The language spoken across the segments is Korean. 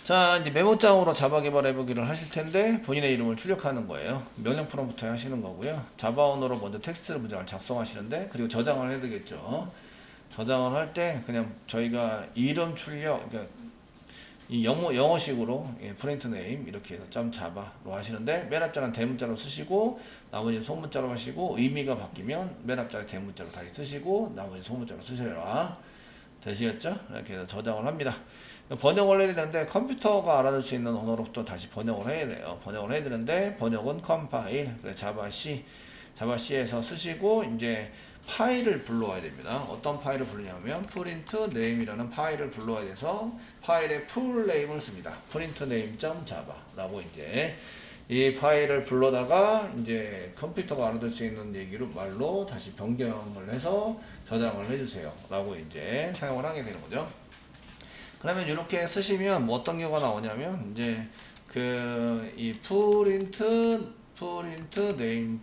자, 이제 메모장으로 자바 개발 해보기를 하실 텐데 본인의 이름을 출력하는 거예요. 명령 프롬프트에 하시는 거고요. 자바 언어로 먼저 텍스트 문장을 작성하시는데, 그리고 저장을 해야 되겠죠. 저장을 할 때 그냥 저희가 이름 출력, 그러니까 이 영어식으로 프린트 네임 이렇게 해서 점 자바로 하시는데, 맨 앞자는 대문자로 쓰시고 나머지는 소문자로 하시고, 의미가 바뀌면 맨 앞자를 대문자로 다시 쓰시고 나머지 소문자로 쓰셔라. 되시겠죠? 이렇게 해서 저장을 합니다. 번역을 해야 되는데 컴퓨터가 알아들 수 있는 언어로부터 다시 번역을 해야 돼요. 번역을 해야 되는데 번역은 컴파일, 그래 자바 C, 자바 C에서 쓰시고 이제 파일을 불러와야 됩니다. 어떤 파일을 부르냐면 print name이라는 파일을 불러와야 돼서 파일의 풀 네임을 씁니다. print name.java라고 이제 이 파일을 불러다가 이제 컴퓨터가 알아들 수 있는 얘기로 말로 다시 변경을 해서 저장을 해주세요 라고 이제 사용을 하게 되는 거죠. 그러면 이렇게 쓰시면 뭐 어떤 경우가 나오냐면 이제 그 이 print name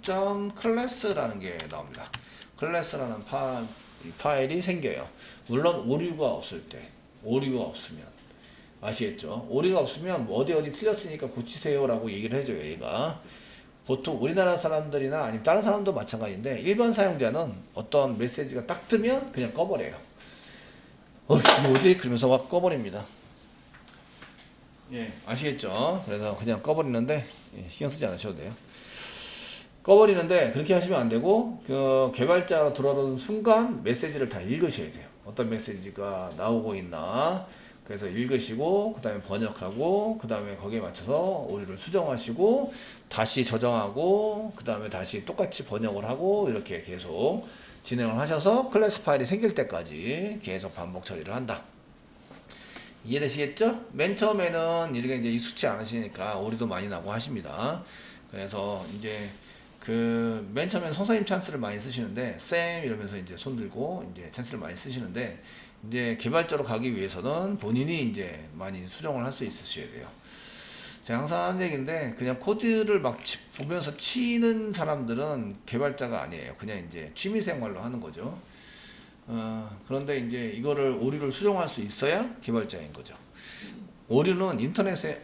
class라는 게 나옵니다. 클래스라는 파일이 생겨요. 물론 오류가 없을 때, 오류가 없으면 아시겠죠? 오류가 없으면 어디 틀렸으니까 고치세요 라고 얘기를 해줘요. 얘가 보통 우리나라 사람들이나 아니면 다른 사람도 마찬가지인데, 일반 사용자는 어떤 메시지가 딱 뜨면 그냥 꺼버려요. 이거 뭐지? 그러면서 막 꺼버립니다. 예, 아시겠죠? 그래서 그냥 꺼버리는데 신경 쓰지 않으셔도 돼요. 꺼버리는데 그렇게 하시면 안 되고, 그 개발자가 들어오는 순간 메시지를 다 읽으셔야 돼요. 어떤 메시지가 나오고 있나. 그래서 읽으시고 그 다음에 번역하고 그 다음에 거기에 맞춰서 오류를 수정하시고 다시 저장하고 그 다음에 다시 똑같이 번역을 하고 이렇게 계속 진행을 하셔서 클래스 파일이 생길 때까지 계속 반복 처리를 한다. 이해되시겠죠? 맨 처음에는 이렇게 이제 익숙치 않으시니까 오류도 많이 나고 하십니다. 그래서 이제 그 맨 처음엔 선생님 찬스를 많이 쓰시는데, 쌤 이러면서 이제 손 들고 이제 찬스를 많이 쓰시는데, 이제 개발자로 가기 위해서는 본인이 이제 많이 수정을 할 수 있으셔야 돼요. 제가 항상 하는 얘기인데, 그냥 코드를 막 보면서 치는 사람들은 개발자가 아니에요. 그냥 이제 취미 생활로 하는 거죠. 그런데 이제 이거를 오류를 수정할 수 있어야 개발자인 거죠. 오류는 인터넷에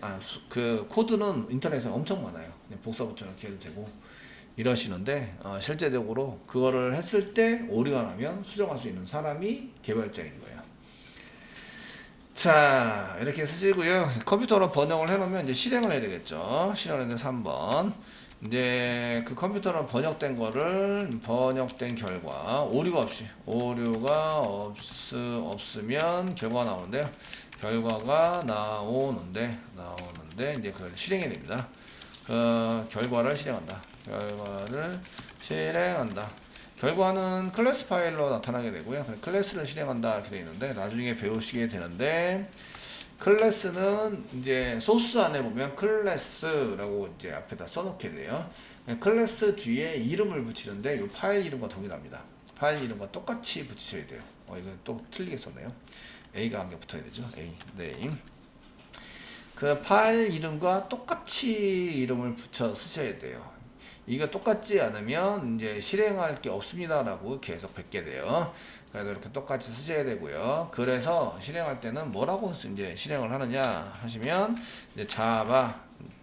그 코드는 인터넷에 엄청 많아요. 그냥 복사 붙여넣기 해도 되고 이러시는데, 실제적으로 그거를 했을 때 오류가 나면 수정할 수 있는 사람이 개발자인 거예요. 자, 이렇게 쓰시고요. 컴퓨터로 번역을 해놓으면 이제 실행을 해야 되겠죠. 실행을 해야 3번. 이제 그 컴퓨터로 번역된 거를, 번역된 결과 오류가 없으면 결과가 나오는데요. 결과가 나오는데 이제 그걸 실행해야 됩니다. 그 결과를 실행한다. 결과는 클래스 파일로 나타나게 되고요. 클래스를 실행한다 이렇게 되어 있는데, 나중에 배우시게 되는데, 클래스는 이제 소스 안에 보면 클래스라고 이제 앞에다 써놓게 돼요. 클래스 뒤에 이름을 붙이는데 이 파일 이름과 동일합니다. 파일 이름과 똑같이 붙이셔야 돼요. 이거 또 틀리게 썼네요. A가 한 개 붙어야 되죠. A, name. 그 파일 이름과 똑같이 이름을 붙여 쓰셔야 돼요. 이거 똑같지 않으면 이제 실행할 게 없습니다라고 계속 뱉게 돼요. 그래서 이렇게 똑같이 쓰셔야 되고요. 그래서 실행할 때는 뭐라고 이제 실행을 하느냐 하시면, 이제 자바,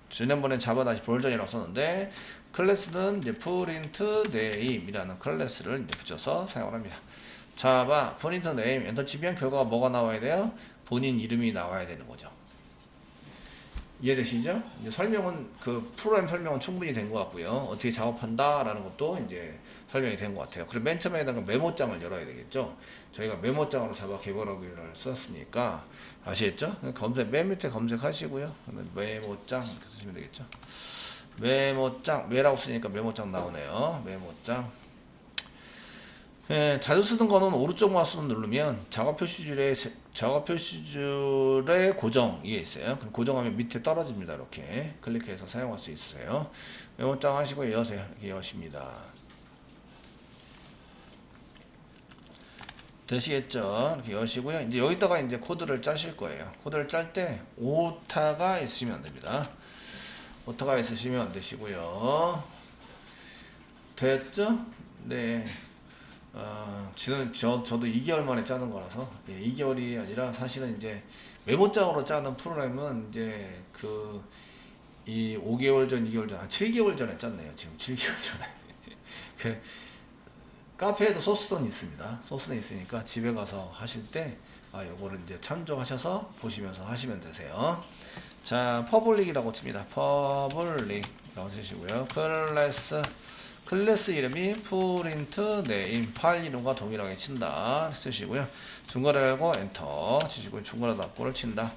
지난번엔 자바 다시 버전이라고 썼는데, 클래스는 이제 print name이라는 클래스를 이제 붙여서 사용을 합니다. 자바 print name 엔터 치면 결과가 뭐가 나와야 돼요? 본인 이름이 나와야 되는 거죠. 이해되시죠? 이제 설명은, 그 프로그램 설명은 충분히 된 것 같고요. 어떻게 작업한다라는 것도 이제 설명이 된 것 같아요. 그리고 맨 처음에다가 메모장을 열어야 되겠죠. 저희가 메모장으로 자바 개발하기를 썼으니까 아시겠죠? 맨 밑에 검색하시고요. 메모장 이렇게 쓰시면 되겠죠. 메모장, 메라고 쓰니까 메모장 나오네요. 메모장. 예, 자주 쓰는 거는 오른쪽 마우스 누르면 작업 표시줄에 고정이 있어요. 그럼 고정하면 밑에 떨어집니다. 이렇게 클릭해서 사용할 수 있으세요. 메모장 하시고 여세요. 이렇게 여십니다. 되시겠죠? 이렇게 여시고요. 이제 여기다가 이제 코드를 짜실 거예요. 코드를 짤 때 오타가 있으시면 안 됩니다. 오타가 있으시면 안 되시고요. 됐죠? 네. 저도 2개월 만에 짜는 거라서, 2개월이 아니라 사실은 이제 메모장으로 짜는 프로그램은 이제 이 5개월 전, 2개월 전, 7개월 전에 짰네요. 지금 7개월 전에. 그 카페에도 소스돈이 있습니다. 소스돈이 있으니까 집에 가서 하실 때 요거를 이제 참조하셔서 보시면서 하시면 되세요. 자, 퍼블릭이라고 칩니다. 퍼블릭이라고 쓰시고요. 클래스 이름이 프린트 네임 파일 이름과 동일하게 친다 쓰시고요. 중괄호 열고 엔터 치시고 중괄호 닫고를 친다.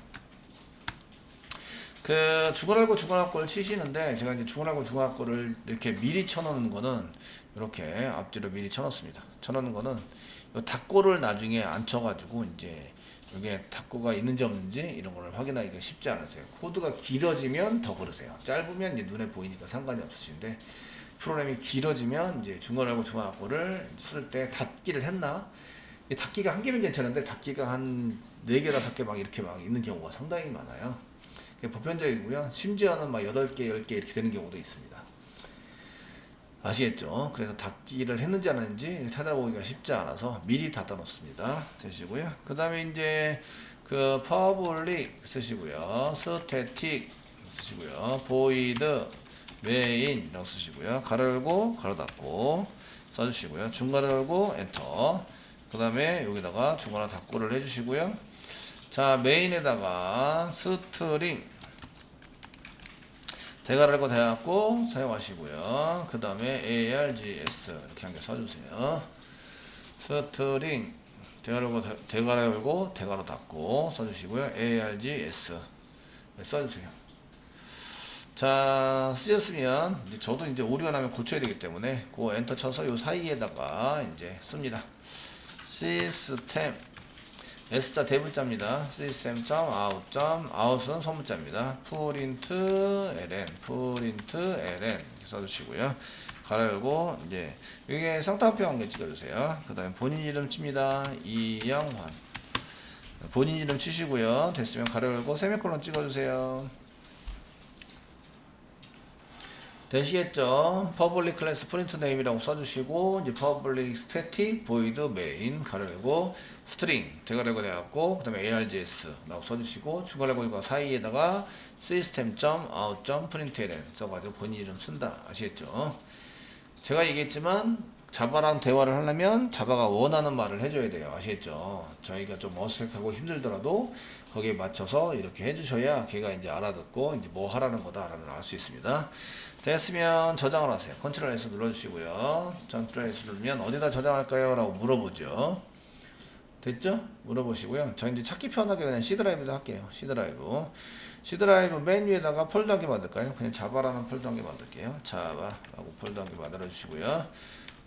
중괄호 열고 중괄호 닫고를 치시는데 제가 이제 중괄호 열고 중괄호 닫고를 이렇게 미리 쳐놓는 거는 이렇게 앞뒤로 미리 쳐놓습니다. 쳐놓는 거는 요 닫고를 나중에 안 쳐가지고 이제 이게 닫고가 있는지 없는지 이런 거를 확인하기가 쉽지 않으세요. 코드가 길어지면 더 그러세요. 짧으면 이제 눈에 보이니까 상관이 없으신데 프로그램이 길어지면 이제 중괄호 열고 중괄호 닫고를 쓸 때 닫기를 했나? 닫기가 한 개면 괜찮은데 닫기가 한 4개, 5개 막 이렇게 막 있는 경우가 상당히 많아요. 그게 보편적이고요. 심지어는 막 8개, 10개 이렇게 되는 경우도 있습니다. 아시겠죠? 그래서 닫기를 했는지 안 했는지 찾아보기가 쉽지 않아서 미리 닫아 놓습니다. 되시고요. 그 다음에 이제 퍼블릭 쓰시고요. 스태틱 쓰시고요. 보이드 메인이라고 쓰시고요. 가로 열고 가로 닫고 써주시고요. 중괄호 열고 엔터. 그 다음에 여기다가 중괄호 닫고를 해주시고요. 자, 메인에다가 스트링 대괄호 열고 대닫고 사용하시고요. 그 다음에 args 이렇게 한 개 써주세요. 스트링 대괄호 열고 대괄호 닫고 써주시고요. args 써주세요. 자, 쓰셨으면 이제 저도 이제 오류가 나면 고쳐야 되기 때문에 그 엔터 쳐서 요 사이에다가 이제 씁니다. 시스템 S자 대문자입니다. system.out.out은 소문자입니다. print ln 써주시고요. 가로 열고 이제 여기에 상따옴표 한 개 찍어주세요. 그 다음에 본인 이름 칩니다. 이영환 본인 이름 치시고요. 됐으면 가로 열고 세미콜론 찍어주세요. 되시겠죠? public class print name이라고 써주시고 이제 public static void main 가로 열고 string 대괄호 열고 돼갖고 그 다음에 args라고 써주시고 중괄호 열고 사이에다가 system.out.println 써가지고 본인 이름 쓴다. 아시겠죠? 제가 얘기했지만 자바랑 대화를 하려면 자바가 원하는 말을 해줘야 돼요. 아시겠죠? 저희가 좀 어색하고 힘들더라도 거기에 맞춰서 이렇게 해주셔야 걔가 이제 알아듣고 이제 뭐 하라는 거다라는 알 수 있습니다. 됐으면 저장을 하세요. 컨트롤 S 눌러주시고요. 컨트롤 S 누르면 어디다 저장할까요? 라고 물어보죠. 됐죠? 물어보시고요. 저 이제 찾기 편하게 그냥 C 드라이브도 할게요. C 드라이브. C 드라이브 맨 위에다가 폴더 한 개 만들까요? 그냥 자바라는 폴더 한 개 만들게요. 자바라고 폴더 한 개 만들어 주시고요.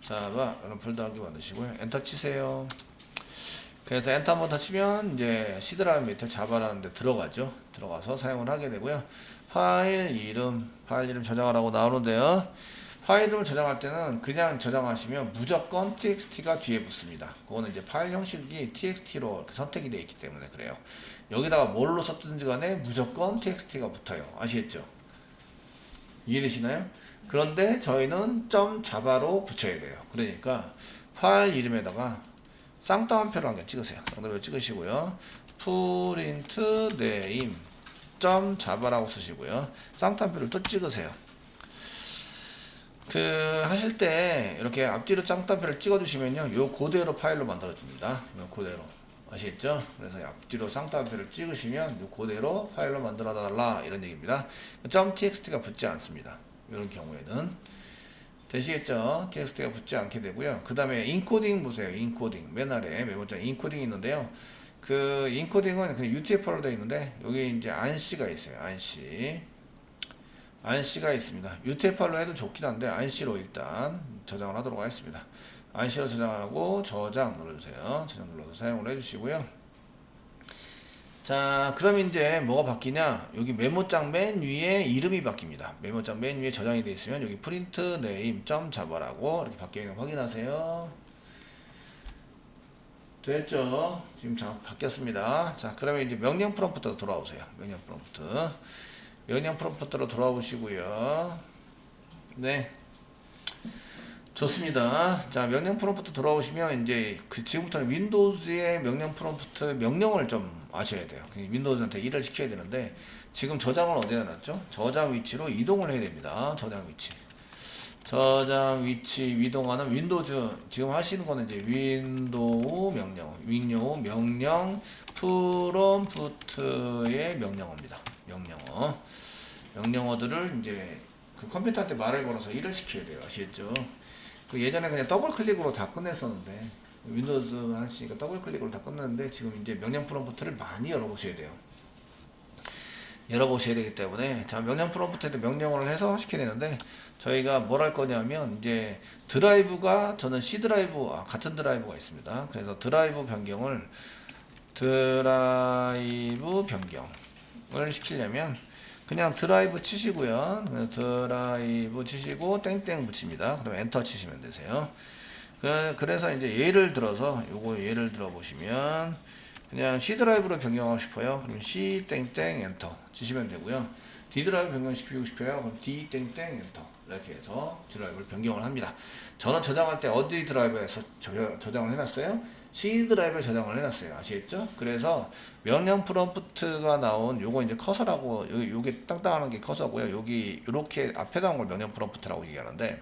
자바라는 폴더 한 개 만드시고요. 엔터 치세요. 그래서 엔터 한번 더 치면 이제 C 드라이브 밑에 자바라는 데 들어가죠. 들어가서 사용을 하게 되고요. 파일 이름 저장하라고 나오는데요. 파일 이름을 저장할 때는 그냥 저장하시면 무조건 txt가 뒤에 붙습니다. 그거는 이제 파일 형식이 txt로 이렇게 선택이 되어 있기 때문에 그래요. 여기다가 뭘로 썼든지 간에 무조건 txt가 붙어요. 아시겠죠? 이해되시나요? 그런데 저희는 .java로 붙여야 돼요. 그러니까 파일 이름에다가 쌍따옴표를 한 개 찍으세요. 쌍따옴표 찍으시고요. print name .java라고 쓰시고요. 쌍따옴표를 또 찍으세요. 하실 때 이렇게 앞뒤로 쌍따옴표를 찍어주시면요, 요 그대로 파일로 만들어줍니다. 요 그대로 아시겠죠? 그래서 앞뒤로 쌍따옴표를 찍으시면 요 그대로 파일로 만들어달라 이런 얘기입니다. .txt가 붙지 않습니다. 이런 경우에는 되시겠죠? txt가 붙지 않게 되고요. 그 다음에 인코딩 보세요. 인코딩 맨 아래 메모장에 인코딩이 있는데요. 인코딩은 그냥 UTF-8로 되어 있는데 여기 이제 ANSI가 있어요. ANSI가 있습니다. UTF-8로 해도 좋긴 한데 ANSI로 일단 저장을 하도록 하겠습니다. ANSI로 저장하고 저장 눌러주세요. 저장 눌러서 사용을 해주시고요. 자, 그럼 이제 뭐가 바뀌냐? 여기 메모장 맨 위에 이름이 바뀝니다. 메모장 맨 위에 저장이 되어 있으면 여기 print name.java라고 이렇게 바뀌어 있는 거 확인하세요. 됐죠? 지금 바뀌었습니다. 자, 그러면 이제 명령 프롬프트로 돌아오세요. 명령 프롬프트로 돌아오시고요. 네. 좋습니다. 자, 명령 프롬프트 돌아오시면 이제 지금부터는 윈도우즈의 명령 프롬프트 명령을 좀 아셔야 돼요. 윈도우즈한테 일을 시켜야 되는데 지금 저장을 어디다 놨죠? 저장 위치로 이동을 해야 됩니다. 저장 위치. 저장 위치 이동하는 윈도우즈 지금 하시는 거는 이제 윈도우 명령 프롬프트의 명령어입니다. 명령어들을 이제 그 컴퓨터한테 말을 걸어서 일을 시켜야 돼요. 아시겠죠? 그 예전에 그냥 더블 클릭으로 다 끝냈었는데 윈도우즈 하시니까 더블 클릭으로 다 끝냈는데 지금 이제 명령 프롬프트를 많이 열어보셔야 돼요. 열어보셔야 되기 때문에 자, 명령 프롬프트에도 명령어를 해서 시켜야 되는데 저희가 뭘 할 거냐면 이제 드라이브가 저는 C 드라이브 같은 드라이브가 있습니다. 그래서 드라이브 변경을 시키려면 그냥 드라이브 치시고요. 그냥 드라이브 치시고 땡땡 붙입니다. 그다음에 엔터 치시면 되세요. 그래서 이제 예를 들어서 요거 예를 들어 보시면 그냥 C 드라이브로 변경하고 싶어요. 그럼 C 땡땡 엔터 치시면 되고요. D 드라이브 변경시키고 싶어요. 그럼 D 땡땡 엔터 이렇게 해서 드라이브를 변경을 합니다. 저는 저장할 때 어디 드라이브에서 저장을 해놨어요? C 드라이브에 저장을 해놨어요. 아시겠죠? 그래서 명령 프롬프트가 나온 요거 이제 커서라고 요게 땅땅하는 게 커서고요. 여기 요렇게 앞에 나온 걸 명령 프롬프트라고 얘기하는데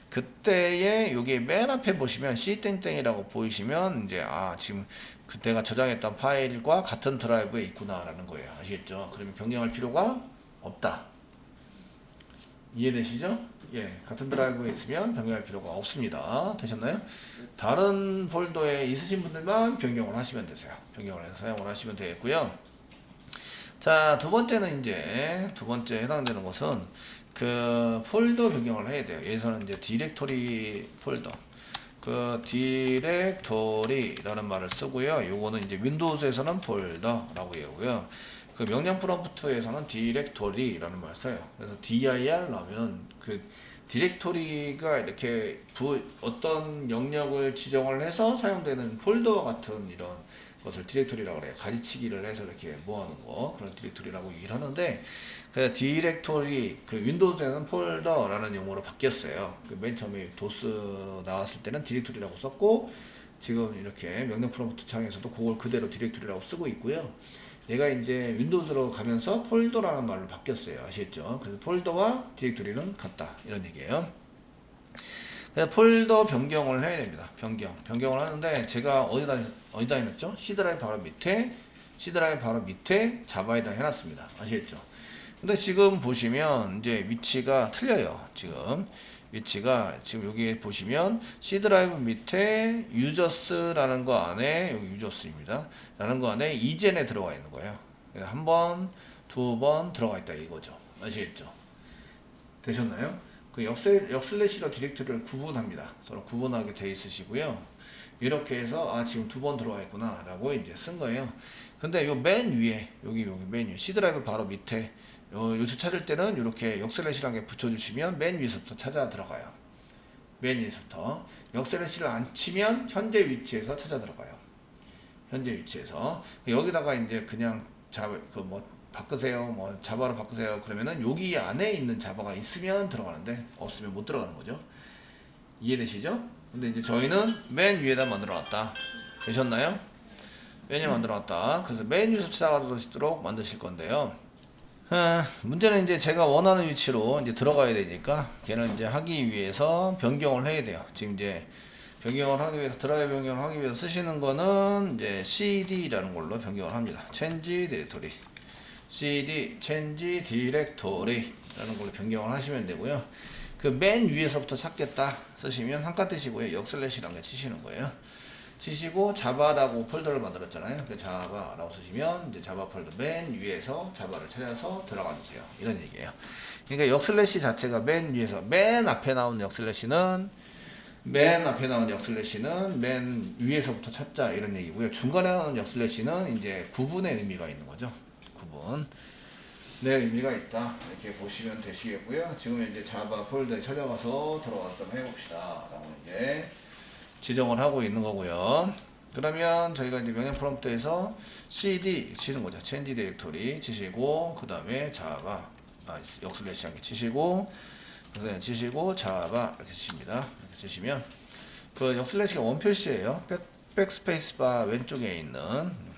그때에 여기 맨 앞에 보시면 C 땡땡이라고 보이시면 이제 지금 그때가 저장했던 파일과 같은 드라이브에 있구나라는 거예요. 아시겠죠? 그러면 변경할 필요가 없다. 이해되시죠? 예, 같은 드라이브에 있으면 변경할 필요가 없습니다. 되셨나요? 다른 폴더에 있으신 분들만 변경을 하시면 되세요. 변경을 해서 사용을 하시면 되겠고요. 자, 두 번째 해당되는 것은 그 폴더 변경을 해야 돼요. 여기서는 이제 디렉토리 폴더. 그 디렉토리라는 말을 쓰고요. 요거는 이제 윈도우즈에서는 폴더라고 얘기하고요. 그 명령 프롬프트에서는 디렉토리라는 말을 써요. 그래서 dir 넣으면 그 디렉토리가 이렇게 어떤 영역을 지정을 해서 사용되는 폴더와 같은 이런 것을 디렉토리라고 그래요. 가지치기를 해서 이렇게 모아놓은 거 그런 디렉토리라고 얘기를 하는데 그래서 디렉토리 그 윈도우즈에는 폴더라는 용어로 바뀌었어요. 그 맨 처음에 도스 나왔을 때는 디렉토리라고 썼고 지금 이렇게 명령 프롬프트 창에서도 그걸 그대로 디렉토리라고 쓰고 있고요. 얘가 이제 윈도우즈로 가면서 폴더라는 말로 바뀌었어요. 아시겠죠? 그래서 폴더와 디렉토리는 같다 이런 얘기예요. 그래서 폴더 변경을 해야 됩니다. 변경을 하는데 제가 어디다 해놨죠? C 드라이브 바로 밑에 자바에다 해놨습니다. 아시겠죠? 근데 지금 보시면 이제 위치가 틀려요. 지금 여기 보시면 C 드라이브 밑에 유저스라는 거 안에 여기 유저스입니다. 라는 거 안에 이젠에 들어가 있는 거예요. 한 번, 두 번 들어가 있다 이거죠. 아시겠죠? 되셨나요? 그 역슬래시로 디렉토리를 구분합니다. 서로 구분하게 돼 있으시고요. 이렇게 해서 지금 두 번 들어와 있구나 라고 이제 쓴 거예요. 근데 요 맨 위에 여기 맨 위에 C 드라이브 바로 밑에 요새 찾을 때는 이렇게 역슬래시라는 게 붙여주시면 맨 위에서부터 찾아 들어가요. 맨 위에서부터 역슬래시를 안 치면 현재 위치에서 찾아 들어가요. 현재 위치에서 여기다가 이제 그냥 바꾸세요, 자바로 바꾸세요. 그러면은 여기 안에 있는 자바가 있으면 들어가는데 없으면 못 들어가는 거죠. 이해되시죠? 근데 이제 저희는 맨 위에다 만들어놨다. 되셨나요? 맨 위에 만들어놨다. 그래서 맨 위에서 찾아갈 수 있도록 만드실 건데요. 문제는 이제 제가 원하는 위치로 이제 들어가야 되니까 걔는 이제 하기 위해서 변경을 해야 돼요. 지금 이제 변경을 하기 위해서 드라이브 변경을 하기 위해서 쓰시는 거는 이제 cd라는 걸로 변경을 합니다. change directory. cd change directory라는 걸로 변경을 하시면 되고요. 그 맨 위에서부터 찾겠다 쓰시면 한칸 뜨시고요. 역슬래시라는 게 치시는 거예요. 치시고 자바라고 폴더를 만들었잖아요. 그 자바라고 쓰시면 이제 자바 폴더 맨 위에서 자바를 찾아서 들어가 주세요. 이런 얘기예요. 그러니까 역슬래시 자체가 맨 위에서 맨 앞에 나온 역슬래시는 맨 위에서부터 찾자 이런 얘기고요. 중간에 나오는 역슬래시는 이제 구분의 의미가 있는 거죠. 구분. 네, 의미가 있다. 이렇게 보시면 되시겠고요. 지금 이제 자바 폴더에 찾아가서 들어가서 한번 해봅시다. 라고 이제 지정을 하고 있는 거고요. 그러면 저희가 이제 명령 프롬프트에서 cd 치는 거죠. change 디렉토리 치시고 그 다음에 자바 역슬래시 한개 치시고 그래서 치시고 자바 이렇게 치십니다. 이렇게 치시면 그 역슬래시가 원표시예요. 백스페이스 바 왼쪽에 있는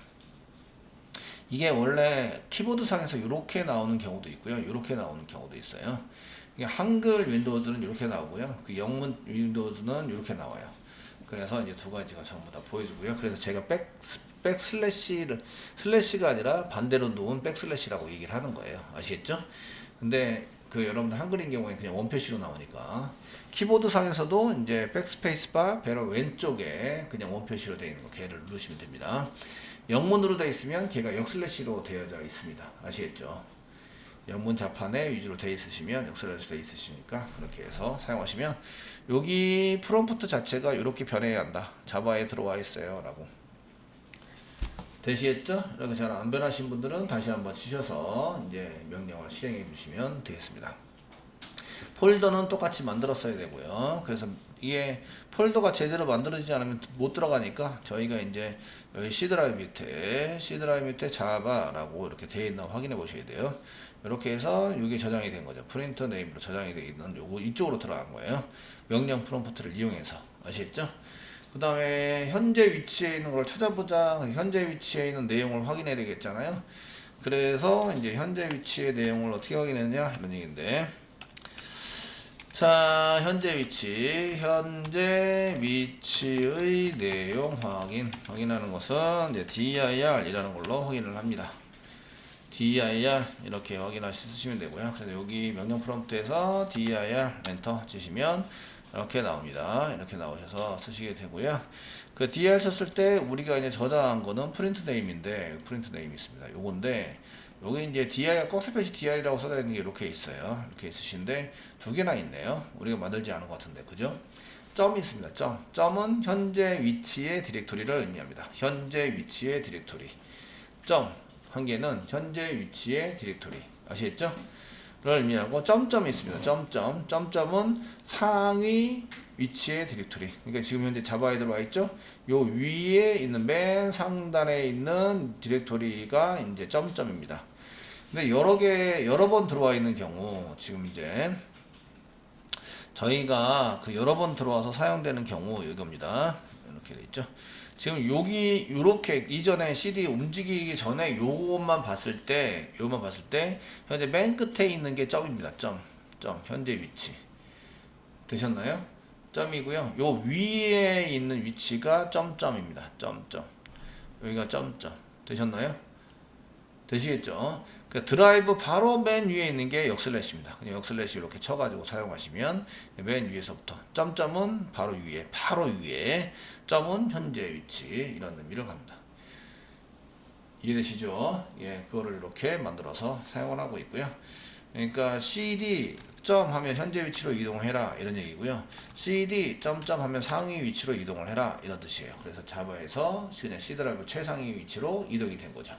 이게 원래 키보드 상에서 이렇게 나오는 경우도 있고요. 이렇게 나오는 경우도 있어요. 이게 한글 윈도우즈는 이렇게 나오고요. 그 영문 윈도우즈는 이렇게 나와요. 그래서 이제 두 가지가 전부 다 보여주고요. 그래서 제가 슬래시가 아니라 반대로 놓은 백슬래시라고 얘기를 하는 거예요. 아시겠죠? 근데 그 여러분들 한글인 경우에 그냥 원표시로 나오니까 키보드 상에서도 이제 백스페이스 바 배로 왼쪽에 그냥 원표시로 되어 있는 거 걔를 누르시면 됩니다. 영문으로 되어 있으면 걔가 역슬래시로 되어져 있습니다. 아시겠죠? 영문 자판에 위주로 되어 있으시면 역슬래시 되어 있으시니까 그렇게 해서 사용하시면 여기 프롬프트 자체가 이렇게 변해야 한다. 자바에 들어와 있어요 라고 되시겠죠? 이렇게 잘 안 변하신 분들은 다시 한번 치셔서 이제 명령을 실행해 주시면 되겠습니다. 폴더는 똑같이 만들었어야 되고요. 그래서 이게 폴더가 제대로 만들어지지 않으면 못 들어가니까 저희가 이제 여기 C 드라이브 밑에 자바라고 이렇게 되어 있나 확인해 보셔야 돼요. 이렇게 해서 이게 저장이 된 거죠. 프린트 네임으로 저장이 되어 있는 요거 이쪽으로 들어간 거예요. 명령 프롬프트를 이용해서 아시겠죠? 그 다음에 현재 위치에 있는 걸 찾아보자. 현재 위치에 있는 내용을 확인해야 되겠잖아요. 그래서 이제 현재 위치의 내용을 어떻게 확인했냐 이런 얘기인데, 자 현재 위치의 내용 확인하는 것은 이제 dir 이라는 걸로 확인을 합니다. dir 이렇게 확인하시면 되고요. 그래서 여기 명령 프롬프트에서 dir 엔터 치시면 이렇게 나옵니다. 이렇게 나오셔서 쓰시게 되고요. 그 dir 쳤을 때 우리가 이제 저장한 거는 프린트 네임인데, 프린트 네임이 있습니다. 요건데 여기 이제 dir 꺽쇠표시 dir이라고 써져 있는 게 이렇게 있어요. 이렇게 있으신데 두 개나 있네요. 우리가 만들지 않은 것 같은데, 그죠? 점이 있습니다. 점은 현재 위치의 디렉토리를 의미합니다. 현재 위치의 디렉토리. 점 한 개는 현재 위치의 디렉토리. 아시겠죠? 를 의미하고 점점이 있습니다. 점점은 상위 위치의 디렉토리. 그러니까 지금 현재 자바에 들어와 있죠? 요 위에 있는 맨 상단에 있는 디렉토리가 이제 점점입니다. 근데 여러 번 들어와 있는 경우, 지금 이제 저희가 그 여러 번 들어와서 사용되는 경우 이겁니다. 이렇게 돼 있죠? 지금 여기 요렇게 이전에 CD 움직이기 전에 요것만 봤을 때 현재 맨 끝에 있는 게 점입니다. 점 현재 위치 되셨나요? 점이고요. 요 위에 있는 위치가 점입니다. 여기가 점점 되셨나요? 되시겠죠? 그러니까 드라이브 바로 맨 위에 있는 게 역슬래시입니다. 그냥 역슬래시 이렇게 쳐가지고 사용하시면 맨 위에서부터 점은 바로 위에, 점은 현재 위치, 이런 의미를 갑니다. 이해되시죠? 예, 그거를 이렇게 만들어서 사용을 하고 있고요. 그러니까 cd 점 하면 현재 위치로 이동해라 이런 얘기고요. cd 점점 하면 상위 위치로 이동을 해라 이런 뜻이에요. 그래서 자바에서 그냥 C 드라이브 최상위 위치로 이동이 된 거죠.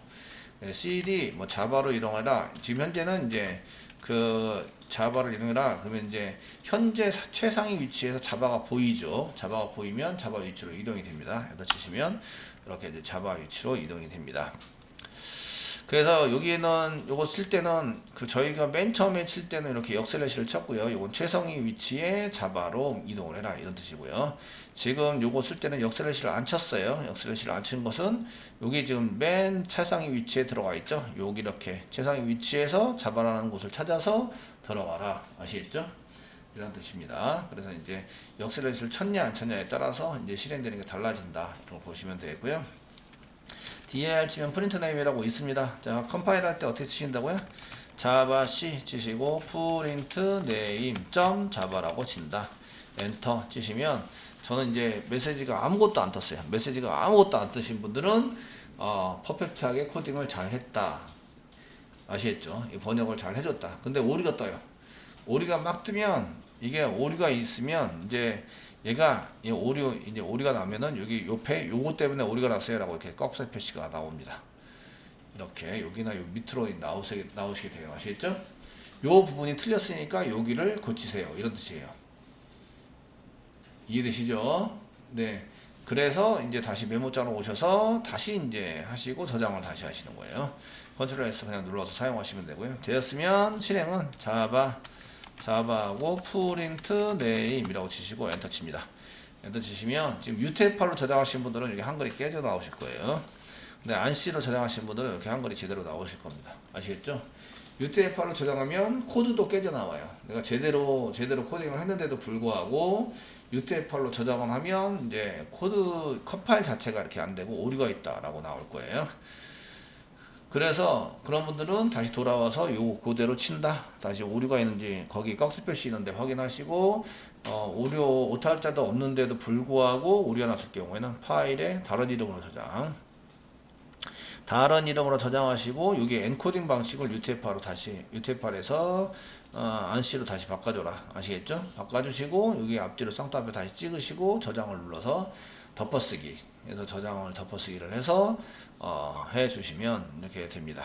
cd 뭐 자바로 이동해라. 지금 현재는 이제 그 자바를 이동해라. 그러면 이제 현재 최상위 위치에서 자바가 보이죠. 자바가 보이면 자바 위치로 이동이 됩니다. 여기다 치시면 이렇게 이제 자바 위치로 이동이 됩니다. 그래서 여기에는 요거 쓸 때는 그 저희가 맨 처음에 칠 때는 이렇게 역슬래시를 쳤고요. 요건 최상위 위치에 자바로 이동을 해라 이런 뜻이고요. 지금 요거 쓸 때는 역슬래시를 안 쳤어요. 역슬래시를 안 친 것은 여기 지금 맨 최상위 위치에 들어가 있죠. 여기 이렇게 최상위 위치에서 자바라는 곳을 찾아서 들어가라. 아시겠죠? 이런 뜻입니다. 그래서 이제 역슬래시를 쳤냐 안 쳤냐에 따라서 이제 실행되는 게 달라진다. 이런 거 보시면 되고요. dir 치면 프린트 네임이라고 있습니다. 자, 컴파일 할 때 어떻게 치신다고요? 자바 c 치시고 프린트 네임 점 자바라고 친다. 엔터 치시면 저는 이제 메시지가 아무것도 안 떴어요. 메시지가 아무것도 안 뜨신 분들은 퍼펙트하게 코딩을 잘 했다. 아시겠죠? 이 번역을 잘 해줬다. 근데 오류가 떠요. 오류가 막 뜨면, 이게 오류가 있으면 이제 얘가 오류가 나면은 여기 옆에 요거 때문에 오류가 났어요라고 이렇게 꺽쇠 표시가 나옵니다. 이렇게 여기나 요 밑으로 나오시게 돼요. 아시겠죠? 요 부분이 틀렸으니까 여기를 고치세요. 이런 뜻이에요. 이해되시죠? 네. 그래서 이제 다시 메모장으로 오셔서 다시 이제 하시고 저장을 다시 하시는 거예요. 컨트롤 S 그냥 눌러서 사용하시면 되고요. 되었으면 실행은 자바 자바하고 프린트 네임이라고 치시고 엔터 칩니다. 엔터 치시면 지금 UTF-8로 저장하신 분들은 이렇게 한글이 깨져 나오실 거예요. 근데 안C로 저장하신 분들은 이렇게 한글이 제대로 나오실 겁니다. 아시겠죠? UTF-8로 저장하면 코드도 깨져 나와요. 내가 제대로 코딩을 했는데도 불구하고 UTF-8로 저장을 하면 이제 코드 컴파일 자체가 이렇게 안 되고 오류가 있다라고 나올 거예요. 그래서 그런 분들은 다시 돌아와서 요 그대로 친다. 다시 오류가 있는지 거기 꺽쇠 표시 있는데 확인하시고 오류 오탈자도 없는데도 불구하고 오류가 났을 경우에는 파일에 다른 이름으로 저장. 다른 이름으로 저장하시고 여기 엔코딩 방식을 UTF-8로 다시 UTF-8에서 안C로 다시 바꿔줘라. 아시겠죠? 바꿔주시고 여기 앞뒤로 쌍따옴표 다시 찍으시고 저장을 눌러서 덮어쓰기 해서 저장을 덮어쓰기를 해서 해주시면 이렇게 됩니다.